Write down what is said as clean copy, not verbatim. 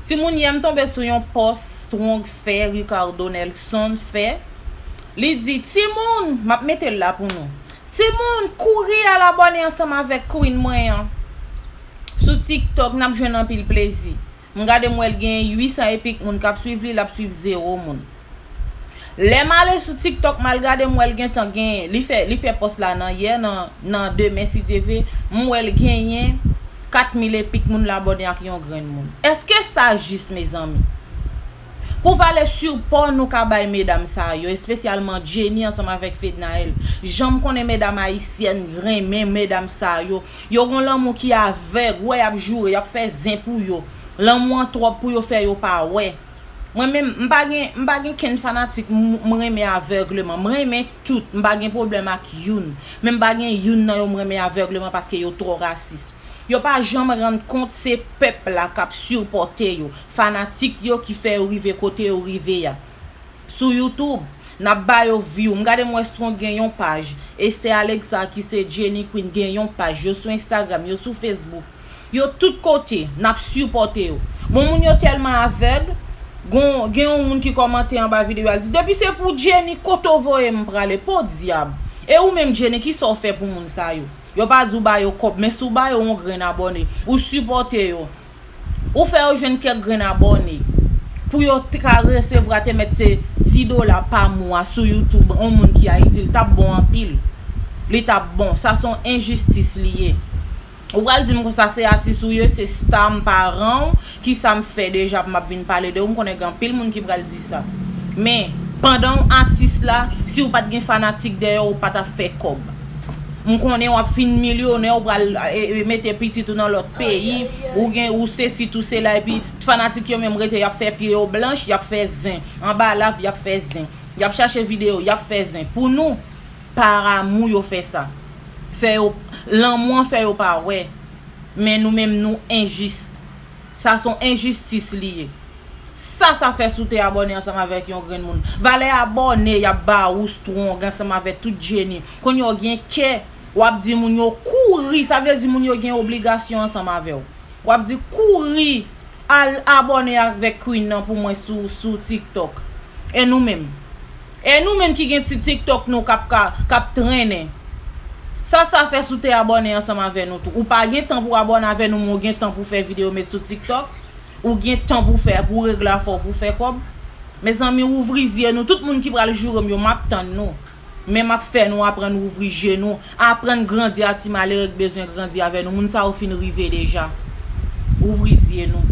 Si moun yem tombe sur yon post strong fait Ricardo Nelson fait, li dit ti moun, m'a mette là pour nous. Ti moun courir à la bonne ensemble avec Queen moyen. Sur TikTok n'a jwenn en pile plaisir. M'gade moi gen 800 epic moun k'ap suivre li, l'a suivre 0 moun. Les malé sur TikTok mal gade moi gen tan gen, li fait post là nan hier nan demain si TV, moi gen 4000 epic moun l'abonné ak yon grand moun. Est-ce que ça juste mes amis? Pour valer support nous ka bay mesdames sa yo, spécialement Jenny ensemble avec Fednael. J'aime connaît mesdames haïtiennes grain même mesdames sa yo. Yo gon l'amour qui aveugle, ouais y a jouer, y a fait zin pour yo. L'amour trop pour yo faire yo pas ouais. Moi même m'pa gen ken fanatique m'reme aveuglement, m'reme tout, m'pa gen problème ak youn. Même m'pa gen youn nan yo m'reme aveuglement parce que yo trop raciste. Yo pas jamais rendre compte ces peuple là k'ap supporter yo, fanatique yo qui fait arriver côté arriver ya. Sur YouTube, n'a ba yo view, m'gade moi strong gen yon page et c'est Alexa qui c'est Jenny Queen gen yon page, yo sur Instagram, yo sur Facebook. Yo tout côté n'a supporter yo. Mon moun yo tellement aveugle, gen yon moun qui commente en bas vidéo, dit depuis c'est pour Jenny koto voye m'prale pour diable. Et ou même Jenny qui sont fait pour moun sa yo. Yo pas dou ba yo kop, mais sou ba yo on grain abonné ou supporter yo. Ou faire yo jeune quelques grain abonné pour yo ka recevoir te mettre ces $10 par mois sur YouTube. On moun qui a dit t'a bon en pile. Li t'a bon, ça sont injustice liées. Ou pral di m ça c'est artiste ou yo c'est star parent qui ça me fait déjà m'a vinn parler de ou m connaît grand pile moun qui pral di ça. Mais pendant artiste là, si ou pas gen fanatique derrière ou pas ta fait cob. On connaît on fin millionnaire ou pral mettre petit tout dans l'autre pays ou gen ou c'est si tout c'est là et puis fanatique yo même rete y a fait pied au blanche, y a fait zin en bas là y a fait zin. Y a chercher vidéo, y a fait zin. Pour nous par amour yo fait ça. Fait l'amour fait yo pas ouais. Mais nous même nous injuste. Ça sont injustices liées. Ça fait sous te abonné ensemble avec yon grand monde. Valé abonné y a ba ou strong ensemble avec tout Jenny. Quand yo gen ke ou ap di moun yo courir, ça veut dire moun yo gen obligation ensemble avec ou. Ou ap di courir al abonné avec Queen nan pour moi sur TikTok. Et nous même qui gen TikTok nous kap traîner. Ça fait sous te abonné ensemble avec nous tout. Ou pas gen temps pour abonner avec nous, ou gen temps pour faire vidéo mettre sur TikTok. Ou gen temps pour faire pour régler fort pour faire comme mes amis ouvrir yeux nous tout monde qui pral jour yo m'a tande nous mais m'a fait nous apprendre ouvrir yeux nous apprendre grandir à ti malheureux besoin grandir avec nous moun ça ou fin river déjà ouvrir yeux nous